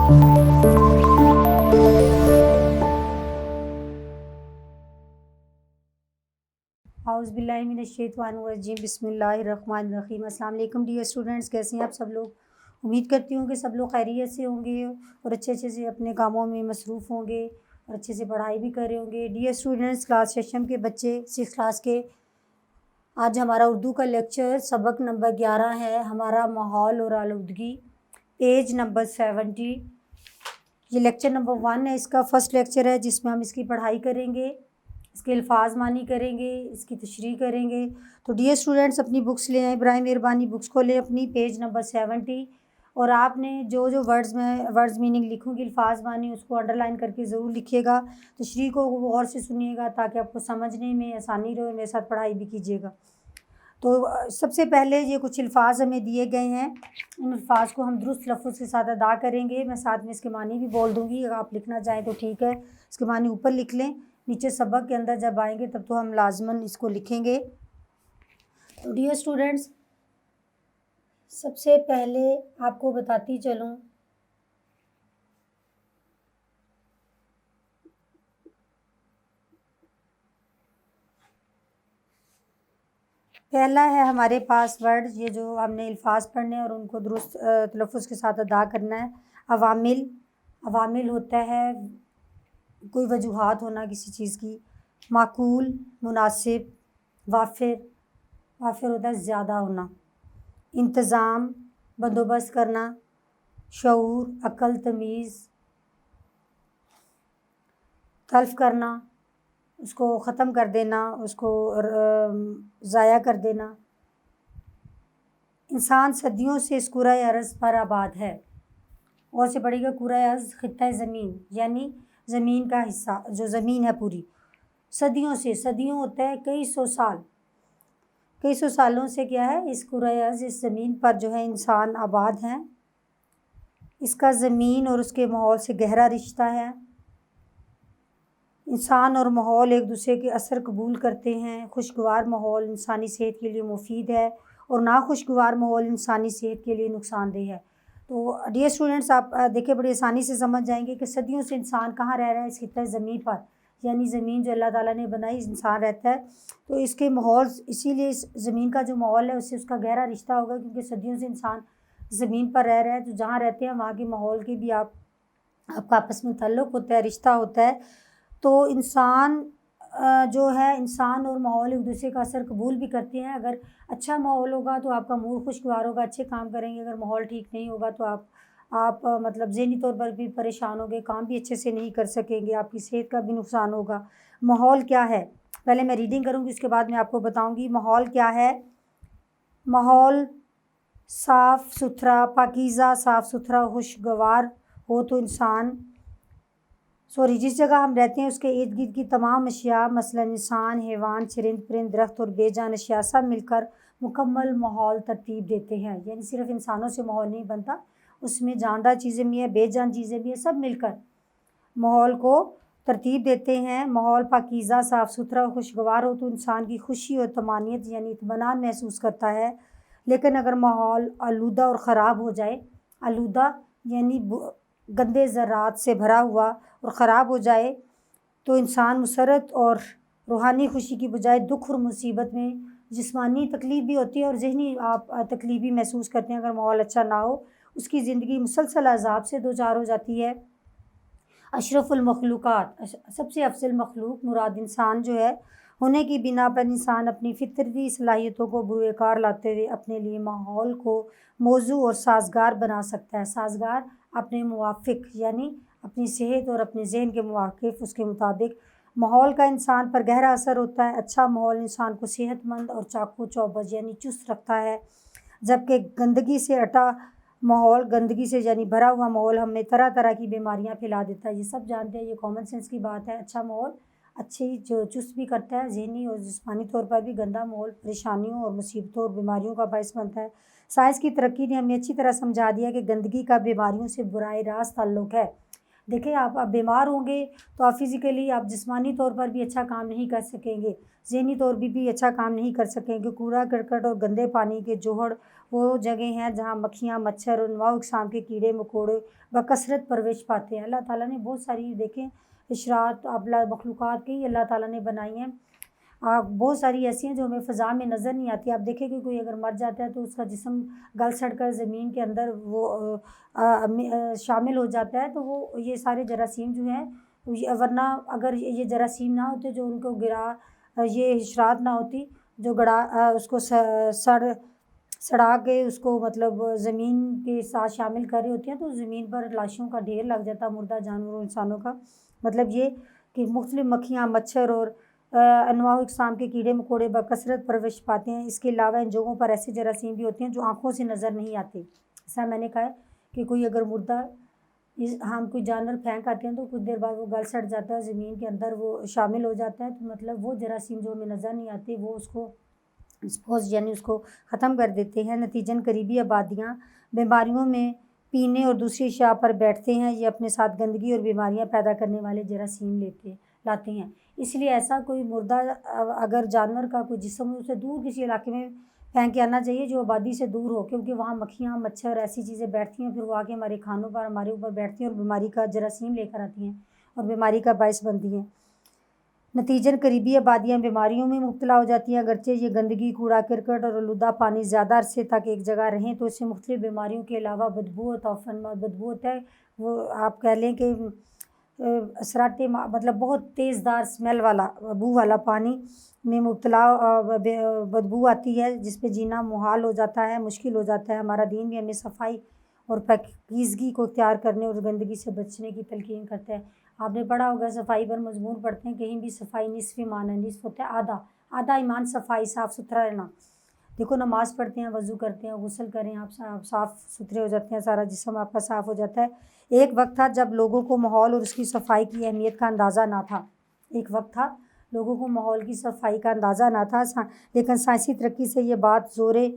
औज़ुबिल्लाहिमिनश्शैतानिर्रजीम बिस्मिल्लाहिर्रहमानिर्रहीम। अस्सलाम वालेकुम डियर स्टूडेंट्स, कैसे हैं आप सब लोग। उम्मीद करती हूँ कि सब लोग खैरियत से होंगे और अच्छे अच्छे से अपने कामों में मसरूफ़ होंगे और अच्छे से पढ़ाई भी कर रहे होंगे। डियर स्टूडेंट्स, क्लास सेशन के बच्चे 6 क्लास के, आज हमारा उर्दू का लेक्चर सबक नंबर 11 है, हमारा माहौल और आलूदगी, पेज नंबर 70। ये लेक्चर नंबर 1 है, इसका फ़र्स्ट लेक्चर है जिसमें हम इसकी पढ़ाई करेंगे, इसके अल्फाज मानी करेंगे, इसकी तशरीह करेंगे। तो डियर स्टूडेंट्स, अपनी बुक्स ले आएँ, बराए मेहरबानी बुक्स को ले अपनी, पेज नंबर 70। और आपने जो जो वर्ड्स मीनिंग लिखूँगी, अल्फाज मानी, उसको अंडरलाइन करके ज़रूर लिखिएगा। तशरीह को गौर से सुनिएगा ताकि आपको समझने में आसानी रहे, मेरे साथ पढ़ाई भी कीजिएगा। तो सबसे पहले ये कुछ अल्फाज हमें दिए गए हैं, इन अल्फाज को हम दुरुस्त लफ्ज़ के साथ अदा करेंगे। मैं साथ में इसके मानी भी बोल दूँगी, अगर आप लिखना चाहें तो ठीक है, इसके मानी ऊपर लिख लें, नीचे सबक के अंदर जब आएंगे तब तो हम लाजमन इसको लिखेंगे। तो डियर स्टूडेंट्स, सबसे पहले आपको बताती चलूँ पहला है हमारे पास वर्ड, ये जो हमने अल्फाज पढ़ने और उनको दुरुस्त तलफ़्फ़ुज़ के साथ अदा करना है। अवामिल, अवामिल होता है कोई वजूहात होना किसी चीज़ की। माकूल, मुनासिब। वाफ़िर, वाफ़िर होता है ज़्यादा होना। इंतज़ाम, बंदोबस्त करना। शऊर, अक़ल, तमीज़। तल्फ़ करना, उसको ख़त्म कर देना, उसको ज़ाया कर देना। इंसान सदियों से इस कुराए अर्ज़ पर आबाद है। और से पढ़ेगा, कुराए अर्ज़ ख़ित्ता ज़मीन, यानी ज़मीन का हिस्सा, जो ज़मीन है पूरी। सदियों से, सदियों होता है कई सौ साल, कई सौ सालों से क्या है, इस कुराए अर्ज़, इस ज़मीन पर जो है इंसान आबाद हैं। इसका ज़मीन और उसके माहौल से गहरा रिश्ता है। इंसान और माहौल एक दूसरे के असर कबूल करते हैं। खुशगवार माहौल इंसानी सेहत के लिए मुफीद है और नाखुशगवार माहौल इंसानी सेहत के लिए नुकसानदेह है। तो डियर स्टूडेंट्स, आप देखिए बड़ी आसानी से समझ जाएंगे कि सदियों से इंसान कहाँ रह रहा है, इस खित्ता ज़मीन पर, यानी ज़मीन जो अल्लाह ताला ने बनाई, इंसान रहता है। तो इसके माहौल, इसीलिए इस ज़मीन का जो माहौल है उससे उसका गहरा रिश्ता होगा, क्योंकि सदियों से इंसान ज़मीन पर रह रहा है। तो जहाँ रहते हैं वहाँ के माहौल के भी आपका आपस में ताल्लुक़ होता है, रिश्ता होता है। तो इंसान जो है, इंसान और माहौल एक दूसरे का असर कबूल भी करते हैं। अगर अच्छा माहौल होगा तो आपका मूड खुशगवार होगा, अच्छे काम करेंगे। अगर माहौल ठीक नहीं होगा तो आप मतलब ज़हनी तौर पर भी परेशान होंगे, काम भी अच्छे से नहीं कर सकेंगे, आपकी सेहत का भी नुकसान होगा। माहौल क्या है, पहले मैं रीडिंग करूँगी, उसके बाद मैं आपको बताऊँगी माहौल क्या है। माहौल साफ़ सुथरा, पाकीज़ा, साफ़ सुथरा, खुशगवार हो तो इंसान, जिस जगह हम रहते हैं उसके इर्द गिर्द की तमाम अशिया, मसलन इंसान, हैवान, चरिंद परिंद, दरख्त और बेजान अशिया सब मिलकर मुकम्मल माहौल तरतीब देते हैं। यानी सिर्फ इंसानों से माहौल नहीं बनता, उसमें जानदार चीज़ें भी हैं, बेजान चीज़ें भी हैं, सब मिलकर माहौल को तरतीब देते हैं। माहौल पाकीज़ा, साफ़ सुथरा और खुशगवार हो तो इंसान की खुशी और तमानियत यानी इत्मीनान महसूस करता है। लेकिन अगर माहौल आलूदा और ख़राब हो जाए, आलूदा यानी गंदे ज़रात से भरा हुआ और ख़राब हो जाए, तो इंसान मुसरत और रूहानी खुशी की बजाय दुख और मुसीबत में, जिस्मानी तकलीफ़ भी होती है और ज़हनी आप तकलीफ़ भी महसूस करते हैं। अगर माहौल अच्छा ना हो, उसकी ज़िंदगी मुसलसल अज़ाब से दो चार हो जाती है। अशरफुल मखलूक़ात, सबसे अफ़ज़ल मखलूक मुराद इंसान जो है, होने की बिना पर इंसान अपनी फ़ितरती सलाहियतों को बुए-कार लाते हुए अपने लिए माहौल को मौज़ू और साज़गार बना सकता है। साज़गार अपने मुवाफ़िक, यानी अपनी सेहत और अपने ज़हन के मुवाफ़िक, उसके मुताबिक माहौल का इंसान पर गहरा असर होता है। अच्छा माहौल इंसान को सेहतमंद और चाक़ू चौबज़ यानी चुस्त रखता है, जबकि गंदगी से अटा माहौल, गंदगी से यानी भरा हुआ माहौल हमें तरह तरह की बीमारियां फैला देता है। ये सब जानते हैं, ये कॉमन सेंस की बात है। अच्छा माहौल अच्छी जो चुस्त भी करता है, ज़हनी और जिस्मानी तौर पर भी। गंदा माहौल परेशानियों और मुसीबतों और बीमारियों का बायस बनता है। साइंस की तरक्की ने हमें अच्छी तरह समझा दिया कि गंदगी का बीमारियों से बुराए रास्त ताल्लुक़ है। देखिए, आप बीमार होंगे तो आप फ़िज़िकली, आप जिस्मानी तौर पर भी अच्छा काम नहीं कर सकेंगे, ज़हनी तौर पर भी अच्छा काम नहीं कर सकेंगे। कूड़ा करकट और गंदे पानी के जोहड़ वो जगह हैं जहाँ मक्खियाँ, मच्छर और नौ अक़साम के कीड़े मकोड़े बकसरत परवरिश पाते हैं। अल्लाह ताला ने बहुत सारी देखें इशरात अबला मखलूक़ात कई अल्लाह ताला ने बनाई हैं। बहुत सारी ऐसी हैं जो हमें फ़ज़ा में नज़र नहीं आती। आप देखें कि कोई अगर मर जाता है तो उसका जिस्म गल सड़ कर ज़मीन के अंदर वो शामिल हो जाता है। तो वो ये सारे जरासीम जो हैं वरना अगर ये जरासीम ना होते जो उनको गिरा ये इशरात ना होती जो गड़ा उसको सड़ा के उसको मतलब ज़मीन के साथ शामिल कर रही होती हैं तो ज़मीन पर लाशों का ढेर लग जाता मुर्दा जानवरों और इंसानों का। मतलब ये कि मुख्तलिफ़ मक्खियाँ, मच्छर और अनवाउ अक़साम के कीड़े मकोड़े बकसरत परवरिश पाते हैं। इसके अलावा इन जगहों पर ऐसे जरासीम भी होते हैं जो आँखों से नज़र नहीं आते। जैसा मैंने कहा है कि कोई अगर मुर्दा हम कोई जानवर फेंक आते हैं तो कुछ देर बाद वो गल सड़ जाता है, ज़मीन के अंदर वो शामिल हो जाता है। तो मतलब वो जरासीम जो हमें नज़र नहीं आते वो उसको डिस्पोज़ यानी उसको ख़त्म कर देते हैं। नतीजतन करीबी आबादियाँ बीमारियों में पीने और दूसरी अशिया पर बैठते हैं। ये अपने साथ गंदगी और बीमारियाँ पैदा करने वाले जरासीम लाते हैं। इसलिए ऐसा कोई मुर्दा अगर जानवर का कोई जिस्म हो उसे दूर किसी इलाके में फेंक के आना चाहिए जो आबादी से दूर हो, क्योंकि वहाँ मक्खियाँ, मच्छर ऐसी चीज़ें बैठती हैं फिर वो आके हमारे खानों पर हमारे ऊपर बैठती हैं और बीमारी का जरासीम लेकर आती हैं और बीमारी का बायस बनती हैं। नतीजतन करीबी आबादियाँ बीमारियों में मुब्तला हो जाती हैं। अगरचे ये गंदगी, कूड़ा करकट और आलूदा पानी ज़्यादा अरसे तक एक जगह रहें तो इससे मुख्तलिफ़ बीमारियों के अलावा बदबू और तौफ़न बदबू होता है। वो आप कह लें कि असराते मतलब बहुत तेज़दार स्मेल वाला बू वाला पानी में मुब्तला बदबू आती है जिस पे जीना मुहाल हो जाता है, मुश्किल हो जाता है। हमारा दीन भी हमें सफ़ाई और पाकीज़गी को इख्तियार करने और गंदगी से बचने की तलकीन करता है। आपने पढ़ा होगा सफ़ाई पर मज़मून पढ़ते हैं कहीं भी सफ़ाई निस्फ़ ईमान है। निस्फ़ होता है आधा ईमान सफ़ाई साफ़ सुथरा रहना। देखो नमाज़ पढ़ते हैं, वज़ू करते हैं, गुस्ल करें आप साफ़ सुथरे हो जाते हैं, सारा जिस्म आपका साफ़ हो जाता है। एक वक्त था जब लोगों को माहौल और उसकी सफ़ाई की अहमियत का अंदाज़ा ना था। एक वक्त था लोगों को माहौल की सफ़ाई का अंदाज़ा ना था लेकिन साइंसी तरक्की से ये बात ज़ोरे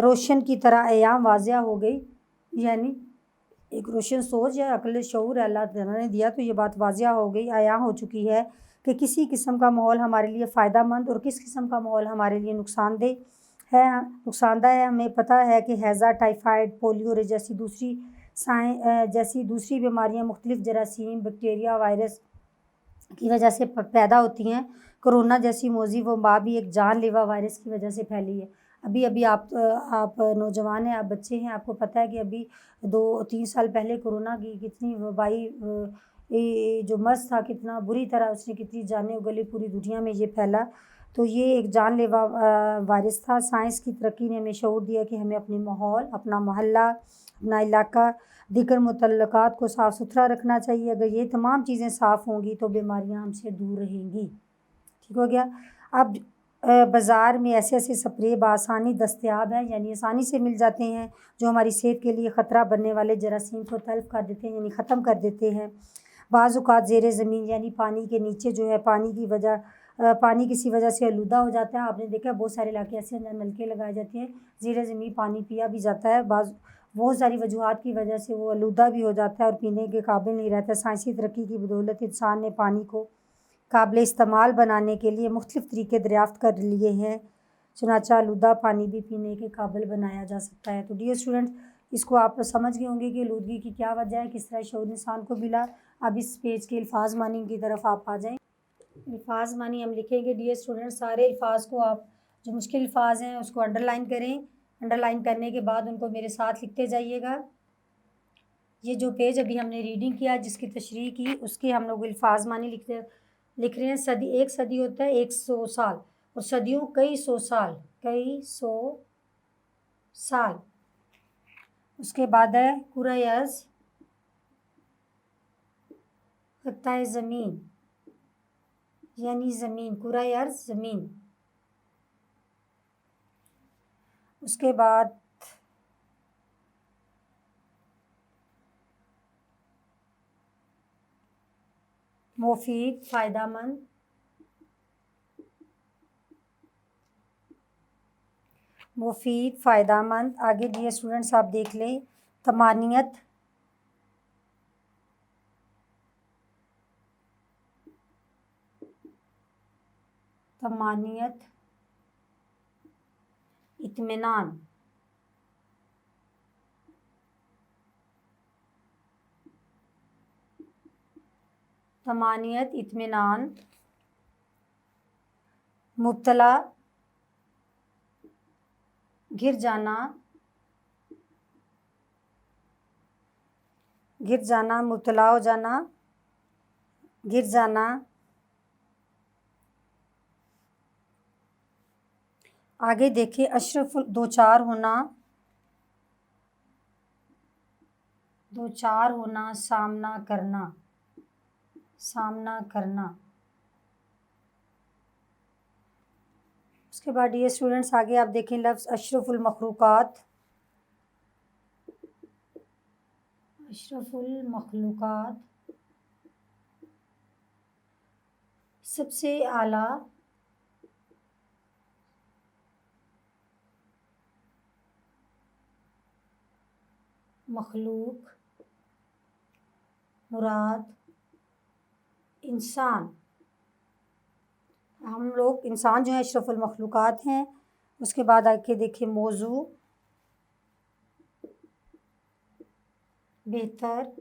रोशन की तरह अयाम वाज़िया हो गई। यानी एक रोशन सोच या अक्ल शऊर अल्लाह ताला ने दिया तो ये बात वाज़िया हो गई, आया हो चुकी है कि किसी किस्म का माहौल हमारे लिए फ़ायदेमंद और किस किस्म का माहौल हमारे लिए नुकसानदेह है। हमें पता है कि हैज़ा, टाइफाइड, पोलियो जैसी दूसरी बीमारियाँ मुख्तलिफ़ जरासीम, बैक्टीरिया, वायरस की वजह से पैदा होती हैं। कोरोना जैसी मौजी वबा भी एक जानलेवा वायरस की वजह से फैली है। अभी आप नौजवान हैं, आप बच्चे हैं, आपको पता है कि अभी 2-3 साल पहले कोरोना की कितनी वबाई जो मर्ज़ था कितना बुरी तरह उसने कितनी जानें उगली, पूरी दुनिया में ये फैला। तो ये एक जानलेवा वायरस था। साइंस की तरक्की ने हमें शऊर दिया कि हमें अपने माहौल, अपना मोहल्ला, अपना इलाका, दीगर मुतल्लकात को साफ़ सुथरा रखना चाहिए। अगर ये तमाम चीज़ें साफ़ होंगी तो बीमारियाँ हमसे दूर रहेंगी। ठीक हो गया। अब बाज़ार में ऐसे स्प्रे बआसानी दस्तयाब हैं, यानी आसानी से मिल जाते हैं जो हमारी सेहत के लिए ख़तरा बनने वाले जरासीम को तल्फ़ कर देते हैं, यानी ख़त्म कर देते हैं। बाज़ औक़ात ज़ेरे ज़मीन यानी पानी के नीचे जो है पानी किसी वजह से आलूदा हो जाता है। आपने देखा बहुत सारे इलाके ऐसे हैं जहाँ नलके लगाए जाते हैं, ज़ेरे ज़मीन पानी पिया भी जाता है। बहुत सारी वजूहात की वजह से वो आलूदा भी हो जाता है और पीने के काबिल नहीं रहता। साइंसी तरक्की की बदौलत इंसान ने पानी को काबिल इस्तेमाल बनाने के लिए मुख्तलिफ़ तरीके दरियाफ़्त कर लिए हैं, चुनांचे आलूदा पानी भी पीने के काबिल बनाया जा सकता है। तो डियर स्टूडेंट्स, इसको आप समझ गए होंगे कि आलूदगी की क्या वजह है, किस तरह शऊर इंसान को मिला। अब इस पेज के अल्फाज मानी की तरफ आप आ जाएँ। अल्फाज मानी हम लिखेंगे डियर स्टूडेंट्स, सारे अल्फाज को आप जो मुश्किल अल्फाज हैं उसको अंडरलाइन करें। अंडरलाइन करने के बाद उनको मेरे साथ लिखते जाइएगा। ये जो पेज अभी हमने रीडिंग किया जिसकी तशरीह की उसके हम लोग अल्फाज मानी लिख रहे हैं। एक सदी होता है 100 साल और सदियों कई सौ साल। उसके बाद है कुरे अर्ज़, खत्ता ज़मीन यानी ज़मीन, कुरे अर्ज़ ज़मीन। उसके बाद मुफीद, फ़ायदेमंद, आगे दिए स्टूडेंट्स आप देख लें। तमानियत, इत्मीनान, तमानियत इत्मीनान, मुब्तला गिर जाना, गिर जाना, मुब्तला हो जाना, गिर जाना। आगे देखिए अशरफुल दो चार होना, दो चार होना, सामना करना, सामना करना। उसके बाद ये स्टूडेंट्स आगे आप देखें लफ्ज़ अशरफुल मखलूक़ात, अशरफुल मखलूक़ात, सबसे आला, मखलूक, मुराद इंसान। हम लोग इंसान जो है अशरफुल मखलूक़ात हैं। उसके बाद आके देखिए मौजू, बेहतर,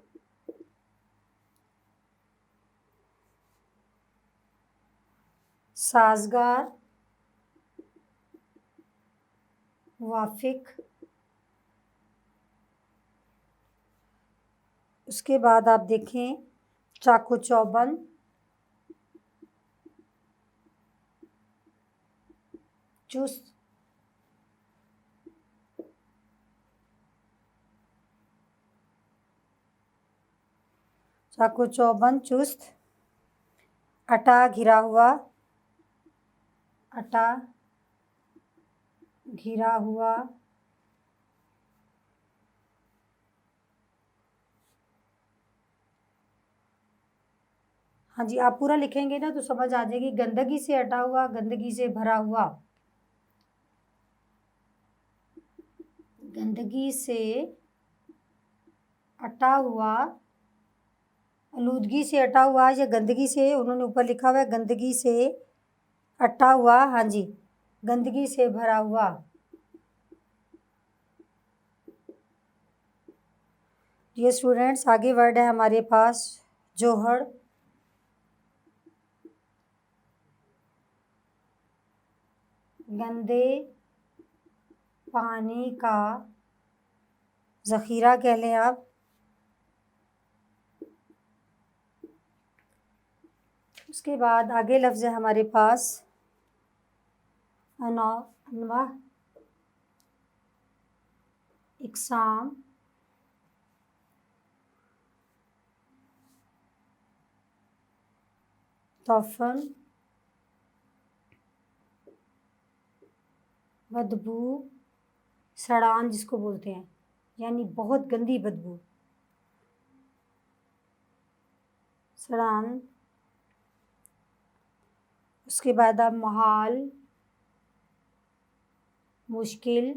साज़गार, वाफ़िक। उसके बाद आप देखें चाकू चौबंद, चुस्त, चाकू चौबंद, चुस्त। अटा घिरा हुआ, अटा घिरा हुआ। हाँ जी, आप पूरा लिखेंगे ना तो समझ आ जाएगी। गंदगी से अटा हुआ, गंदगी से भरा हुआ, गंदगी से अटा हुआ, आलूदगी से अटा हुआ या गंदगी से, उन्होंने ऊपर लिखा हुआ है गंदगी से अटा हुआ। हाँ जी, गंदगी से भरा हुआ। ये स्टूडेंट्स आगे वर्ड है हमारे पास जोहड़, गंदे पानी का ज़ख़ीरा कह लें आप। उसके बाद आगे लफ्ज़ है हमारे पास अनवा, इक़साम, तौफ़न, बदबू, सड़ान जिसको बोलते हैं, यानी बहुत गंदी बदबू, सड़ान। उसके बाद अब महाल, मुश्किल,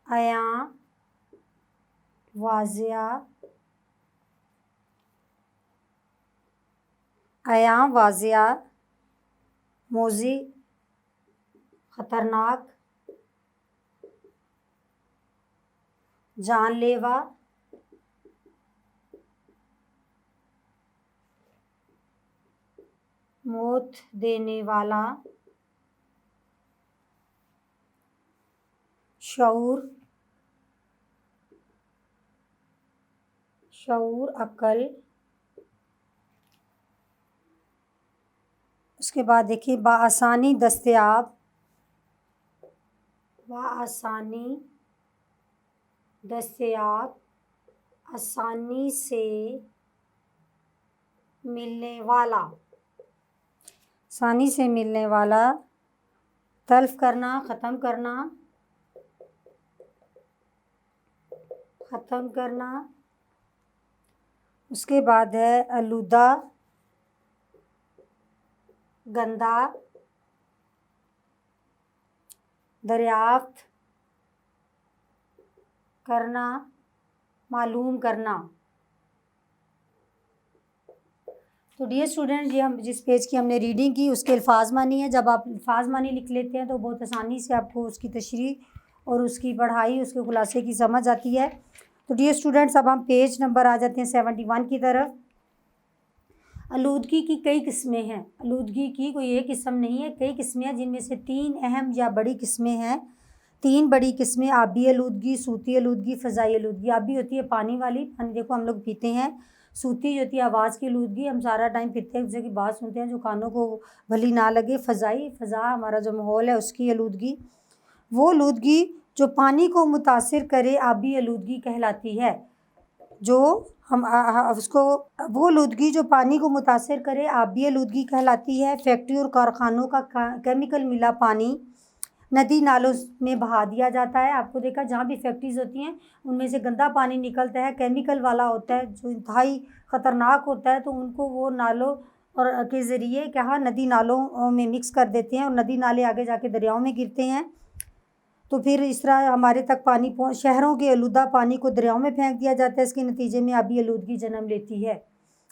आया, वाज़िया, आया वाज़िया, मोज़ी ख़तरनाक, जानलेवा, मौत देने वाला, शऊर, शऊर अक्ल। उसके बाद देखिए बाआसानी दस्तयाब, बाआसानी दस्तयाब, आसानी से मिलने वाला, आसानी से मिलने वाला। तल्फ़ करना, ख़त्म करना, ख़त्म करना। उसके बाद है आलूदा, गंदा, दरियाफ़्त करना, मालूम करना। तो डियर स्टूडेंट, ये हम जिस पेज की हमने रीडिंग की उसके अल्फाज मानी है। जब आप अल्फाज मानी लिख लेते हैं तो बहुत आसानी से आपको उसकी तशरीह और उसकी पढ़ाई, उसके खुलासे की समझ आती है। तो डियर स्टूडेंट्स, अब हम पेज नंबर आ जाते हैं 71 की तरफ। आलूदगी की कई किस्में हैं। आलूदगी की कोई एक किस्म नहीं है, कई किस्में हैं, जिनमें से 3 अहम या बड़ी किस्में हैं। 3 बड़ी किस्में: आबी आलूदगी, सूती आलूदगी, फ़ज़ाई आलूदगी। आबी होती है पानी वाली, पानी देखो हम लोग पीते हैं। सूती जो होती है आवाज़ की आलूदगी, हम सारा टाइम पीते हैं, दूसरे की बात सुनते हैं जो कानों को भली ना लगे। फ़ज़ा हमारा जो माहौल है उसकी आलूदगी। वो आलूदगी जो पानी को मुतासिर करे आबी आलूदगी कहलाती है। जो हम उसको वो आलूदगी जो पानी को मुतासिर करे आबी आलूदगी कहलाती है। फैक्ट्री और कारखानों का केमिकल मिला पानी नदी नालों में बहा दिया जाता है। आपको देखा, जहाँ भी फैक्ट्रीज़ होती हैं उनमें से गंदा पानी निकलता है, केमिकल वाला होता है, जो इंतहाई ख़तरनाक होता है। तो उनको वो नालों और के ज़रिए क्या नदी नालों में मिक्स कर देते हैं और नदी नाले आगे जाके दरियाओं में गिरते हैं। तो फिर इस तरह हमारे तक पानी शहरों के आलूदा पानी को दरियाओं में फेंक दिया जाता है। इसके नतीजे में आबी आलूदगी जन्म लेती है।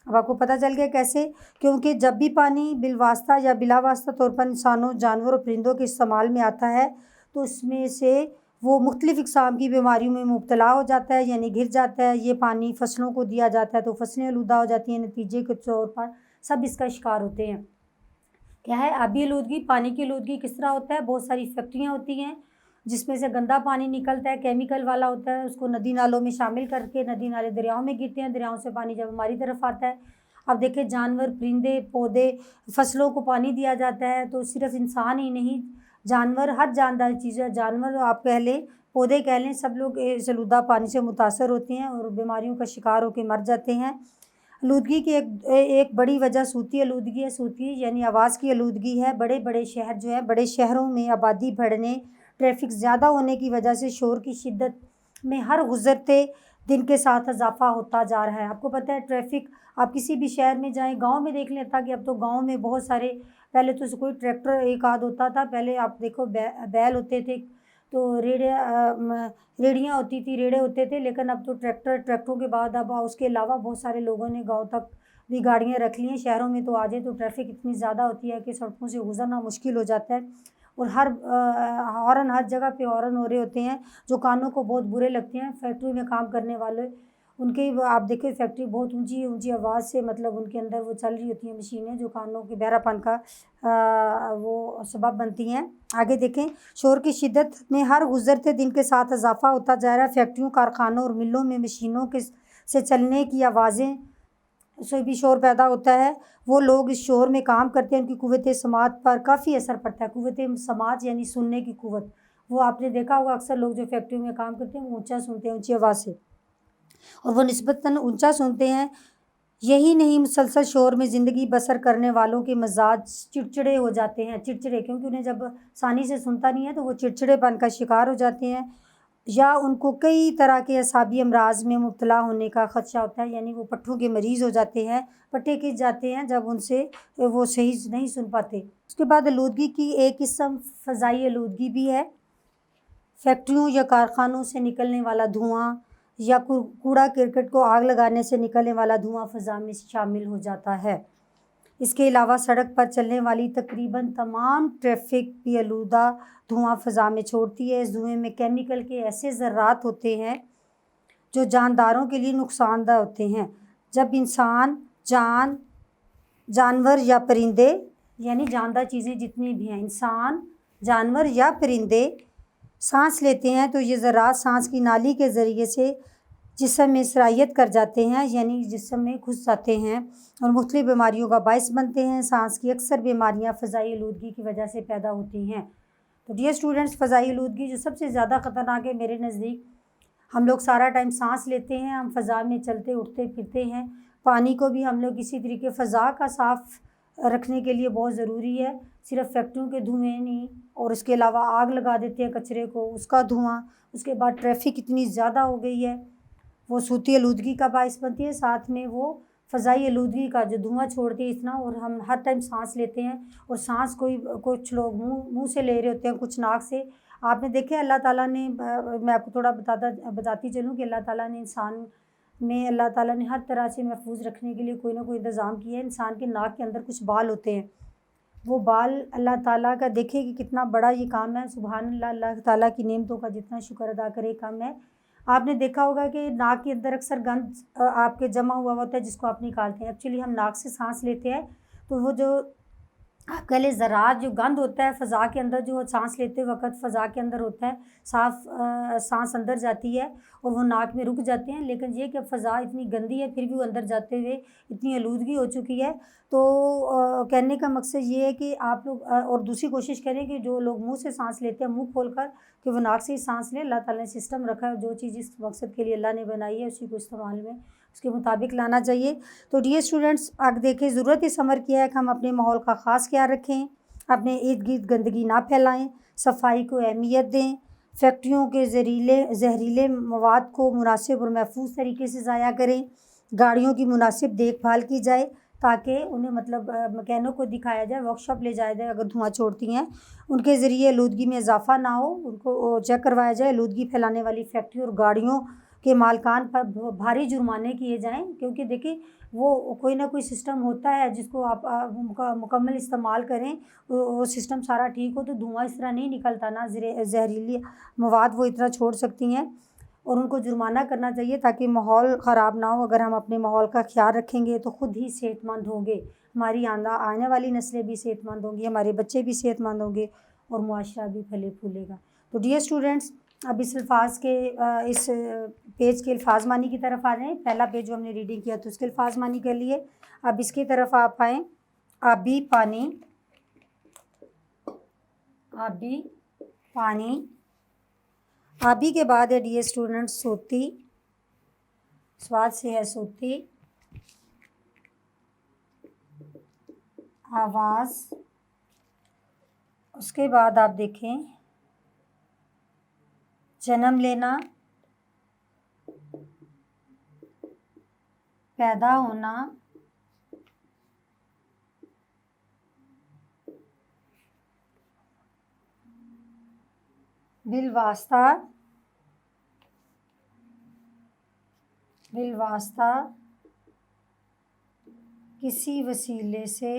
अब आपको पता चल गया कैसे? क्योंकि जब भी पानी बिलवास्ता या बिलावास्ता तौर पर इंसानों, जानवरों और परिंदों के इस्तेमाल में आता है तो उसमें से वो मुख्तलिफ़ इक़साम की बीमारियों में मुब्तला हो जाता है, यानी घिर जाता है। ये पानी फसलों को दिया जाता है तो फसलें आलूदा हो जाती हैं। नतीजे के तौर पर सब इसका शिकार होते हैं। क्या है आबी आलूदगी? पानी की आलूदगी किस तरह होता है? बहुत सारी फैक्ट्रियाँ होती हैं जिसमें से गंदा पानी निकलता है, केमिकल वाला होता है, उसको नदी नालों में शामिल करके नदी नाले दरियाओं में गिरते हैं। दरियाओं से पानी जब हमारी तरफ आता है, अब देखिए जानवर, परिंदे, पौधे, फसलों को पानी दिया जाता है। तो सिर्फ इंसान ही नहीं, जानवर, हर जानदार चीज़ें, जानवर आप कह लें, पौधे कह लें, सब लोग इस आलूदा पानी से मुतासर होते हैं और बीमारियों का शिकार होकर मर जाते हैं। आलूदगी की एक बड़ी वजह सूती आलूदगी है। सूती यानी आवाज़ की आलूदगी है। बड़े बड़े शहर जो है, बड़े शहरों में आबादी बढ़ने, ट्रैफिक ज़्यादा होने की वजह से शोर की शिद्दत में हर गुज़रते दिन के साथ इजाफ़ा होता जा रहा है। आपको पता है ट्रैफिक, आप किसी भी शहर में जाएं, गांव में देख लें, ताकि अब तो गांव में बहुत सारे, पहले तो कोई ट्रैक्टर एक आध होता था। पहले आप देखो बैल होते थे, तो रेड़ियाँ होती थी, रेड़े होते थे। लेकिन अब तो ट्रैक्टरों के बाद अब उसके अलावा बहुत सारे लोगों ने गाँव तक भी गाड़ियाँ रख ली हैं। शहरों में तो आ जाए तो ट्रैफिक इतनी ज़्यादा होती है कि सड़कों से गुजरना मुश्किल हो जाता है। और हॉर्न, हर जगह पे हॉर्न हो रहे होते हैं जो कानों को बहुत बुरे लगते हैं। फैक्ट्री में काम करने वाले, उनके आप देखें फैक्ट्री बहुत ऊंची ऊंची आवाज़ से, मतलब उनके अंदर वो चल रही होती हैं मशीनें जो कानों के बहरापन का वो सबब बनती हैं। आगे देखें, शोर की शिद्दत में हर गुज़रते दिन के साथ इजाफा होता जा रहा है। फैक्ट्रियों, कारखानों और मिलों में मशीनों के से चलने की आवाज़ें से भी शोर पैदा होता है। वो लोग इस शोर में काम करते हैं, उनकी कुव्वत समात पर काफ़ी असर पड़ता है। कुव्वत समात यानी सुनने की कुव्वत। वो आपने देखा होगा, अक्सर लोग जो फैक्ट्री में काम करते हैं वो ऊंचा सुनते हैं, ऊंची आवाज़ से, और वो निस्बतन ऊंचा सुनते हैं। यही नहीं, मुसलसल शोर में ज़िंदगी बसर करने वालों के मिजाज चिड़चिड़े हो जाते हैं। चिड़चिड़े क्योंकि उन्हें जब आसानी से सुनता नहीं है तो वो चिड़चिड़ेपन का शिकार हो जाते हैं, या उनको कई तरह के असाबी अमराज में मुब्तला होने का ख़दशा होता है। यानी वो पट्ठों के मरीज़ हो जाते हैं, पट्टे खिंच जाते हैं जब उनसे वो सही नहीं सुन पाते। उसके बाद आलूदगी की एक किस्म फ़ज़ाई आलूदगी भी है। फैक्ट्रियों या कारखानों से निकलने वाला धुआं या कूड़ा करकट को आग लगाने से निकलने वाला धुआं फ़ज़ा में शामिल हो जाता है। इसके अलावा सड़क पर चलने वाली तकरीबन तमाम ट्रैफिक भी आलूदा धुआं फ़ज़ा में छोड़ती है। इस धुएं में केमिकल के ऐसे ज़र्रात होते हैं जो जानदारों के लिए नुकसानदेह होते हैं। जब इंसान, जानवर या परिंदे, यानी जानदार चीज़ें जितनी भी हैं, इंसान, जानवर या परिंदे सांस लेते हैं तो ये ज़रात सांस की नाली के ज़रिए से जिस्म में सरायत कर जाते हैं, यानी जिस्म में घुस जाते हैं और मुख्तलिफ बीमारियों का बायस बनते हैं। सांस की अक्सर बीमारियां फ़ज़ाई आलूदगी की वजह से पैदा होती हैं। तो डियर स्टूडेंट्स, फ़ज़ाई आलूदगी जो सबसे ज़्यादा ख़तरनाक है मेरे नज़दीक, हम लोग सारा टाइम सांस लेते हैं, हम फ़ज़ा में चलते उठते फिरते हैं। पानी को भी हम लोग इसी तरीके फ़ज़ा का साफ़ रखने के लिए बहुत ज़रूरी है। सिर्फ फैक्ट्रियों के धुएँ नहीं, और इसके अलावा आग लगा देते हैं कचरे को, उसका धुआं। उसके बाद ट्रैफिक इतनी ज़्यादा हो गई है, वो सूती आलूदगी का बायस बनती है। साथ में वो फ़ज़ाई आलूदगी का जो धुआं छोड़ती है इतना, और हम हर टाइम सांस लेते हैं, और सांस कुछ लोग मुंह से ले रहे होते हैं, कुछ नाक से। आपने देखे अल्लाह ताला ने, मैं आपको थोड़ा बताती चलूँ कि अल्लाह ताला ने इंसान में अल्लाह ताला ने हर तरह से महफूज रखने के लिए कोई ना कोई इंतज़ाम किया है। इंसान के नाक के अंदर कुछ बाल होते हैं, वो बाल अल्लाह ताला का देखिए कि कितना बड़ा ये काम है। सुभान अल्लाह, अल्लाह ताला की नेमतों का जितना शुक्र अदा करे कम है। आपने देखा होगा कि नाक के अंदर अक्सर गंद आपके जमा हुआ होता है जिसको आप निकालते हैं। एक्चुअली हम नाक से सांस लेते हैं तो वो जो आपके लिए ज़रात जो गंद होता है फ़ज़ा के अंदर, जो सांस लेते वक्त फ़ज़ा के अंदर होता है, साफ़ सांस अंदर जाती है और वो नाक में रुक जाते हैं। लेकिन ये कि फ़ज़ा इतनी गंदी है फिर भी वो अंदर जाते हुए इतनी आलूदगी हो चुकी है। तो कहने का मकसद ये है कि आप लोग और दूसरी कोशिश करें कि जो लोग मुँह से सांस लेते हैं मुँह खोल कर, कि वो नाक से ही सांस लें। अल्लाह ताला ने सिस्टम रखा है, जो चीज़ इस मकसद के लिए अल्लाह ने बनाई है उसी को इस्तेमाल में उसके मुताबिक लाना चाहिए। तो डियर स्टूडेंट्स, आगे देखें, ज़रूरत इस अमर की है कि हम अपने माहौल का ख़ास ख्याल रखें, अपने इर्द गिर्द गंदगी ना फैलाएं, सफाई को अहमियत दें, फैक्ट्रियों के जहरीले मवाद को मुनासिब और महफूज तरीके से ज़ाया करें, गाड़ियों की मुनासिब देखभाल की जाए ताकि उन्हें मतलब मैकेनिक को दिखाया जाए, वर्कशॉप ले जाया जाए अगर धुआं छोड़ती हैं, उनके ज़रिए आलूदगी में इजाफ़ा ना हो, उनको चेक करवाया जाए। आलूदगी फैलाने वाली फैक्ट्री और गाड़ियों के मालकान पर भारी जुर्माने किए जाएँ, क्योंकि देखिए वो कोई ना कोई सिस्टम होता है जिसको आप उनका मुकम्मल इस्तेमाल करें, वो सिस्टम सारा ठीक हो तो धुआं इस तरह नहीं निकलता ना, जहरीली मवाद वो इतना छोड़ सकती हैं और उनको जुर्माना करना चाहिए ताकि माहौल ख़राब ना हो। अगर हम अपने माहौल का ख्याल रखेंगे तो ख़ुद ही सेहतमंद होंगे, हमारी आने वाली नस्लें भी सेहतमंद होंगी, हमारे बच्चे भी सेहतमंद होंगे और मुआशरा भी फले फूलेगा। तो डियर स्टूडेंट्स, अब इस अल्फाज के इस पेज के अल्फाज मानी की तरफ आ जाएँ। पहला पेज जो हमने रीडिंग किया तो उसके अल्फाज मानी कर लिए। अब इसकी तरफ आप आएँ। आबी पानी, आबी पानी, आबी के बाद है डियर स्टूडेंट्स सोती, स्वाद से है सोती, आवाज़, उसके बाद आप देखें जन्म लेना, पैदा होना, बिलवास्ता, बिलवास्ता किसी वसीले से,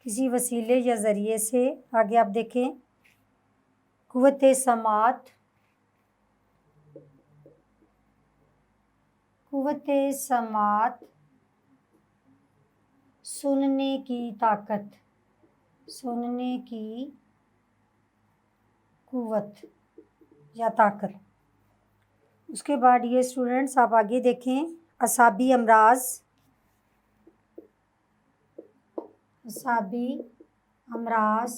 किसी वसीले या ज़रिए से। आगे आप देखें कुव्वत समात, कुव्वत समात, सुनने की ताकत, सुनने की कुव्वत या ताकत। उसके बाद ये स्टूडेंट्स आप आगे देखें असाबी अमराज, असाबी अमराज,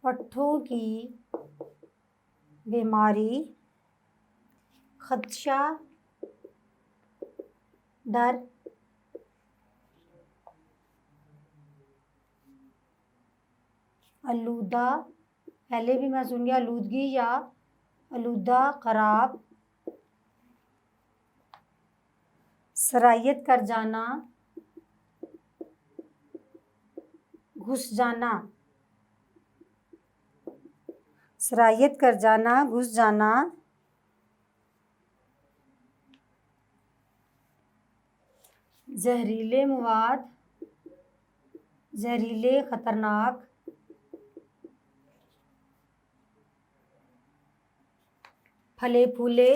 पट्ठों की बीमारी, खदशा, डर, आलूदा, पहले भी मैं सुन गया आलूदगी या आलूदा खराब, सरायत कर जाना, घुस जाना, सरायत कर जाना, घुस जाना, जहरीले मवाद, जहरीले ख़तरनाक, फले फूले,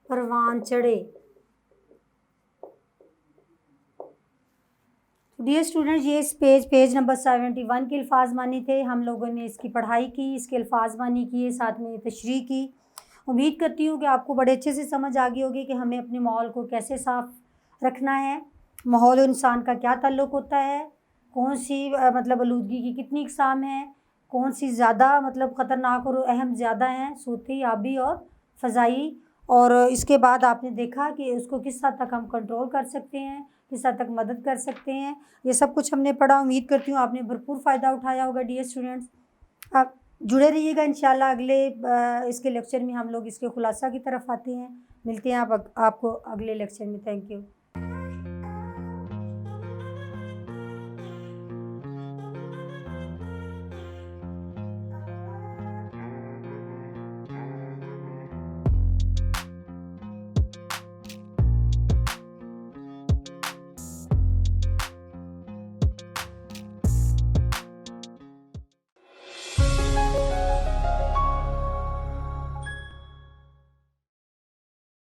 परवान चढ़े। डियर स्टूडेंट, ये इस पेज नंबर 71 के अल्फाज मानी थे। हम लोगों ने इसकी पढ़ाई की, इसके अल्फाज मानी किए, साथ में तशरीह की। उम्मीद करती हूँ कि आपको बड़े अच्छे से समझ आ गई होगी कि हमें अपने माहौल को कैसे साफ़ रखना है, माहौल और इंसान का क्या ताल्लुक़ होता है, कौन सी मतलब आलूदगी की कितनी इक़साम है, कौन सी ज़्यादा मतलब ख़तरनाक और अहम ज़्यादा हैं, सूती, आबी और फ़ज़ाई। और इसके बाद आपने देखा कि उसको किस हद तक हम कंट्रोल कर सकते हैं, किस हद तक मदद कर सकते हैं। ये सब कुछ हमने पढ़ा। उम्मीद करती हूँ आपने भरपूर फ़ायदा उठाया होगा डियर स्टूडेंट्स। आप जुड़े रहिएगा इंशाल्लाह। अगले इसके लेक्चर में हम लोग इसके खुलासा की तरफ आते हैं। मिलते हैं आपको अगले लेक्चर में। Thank you.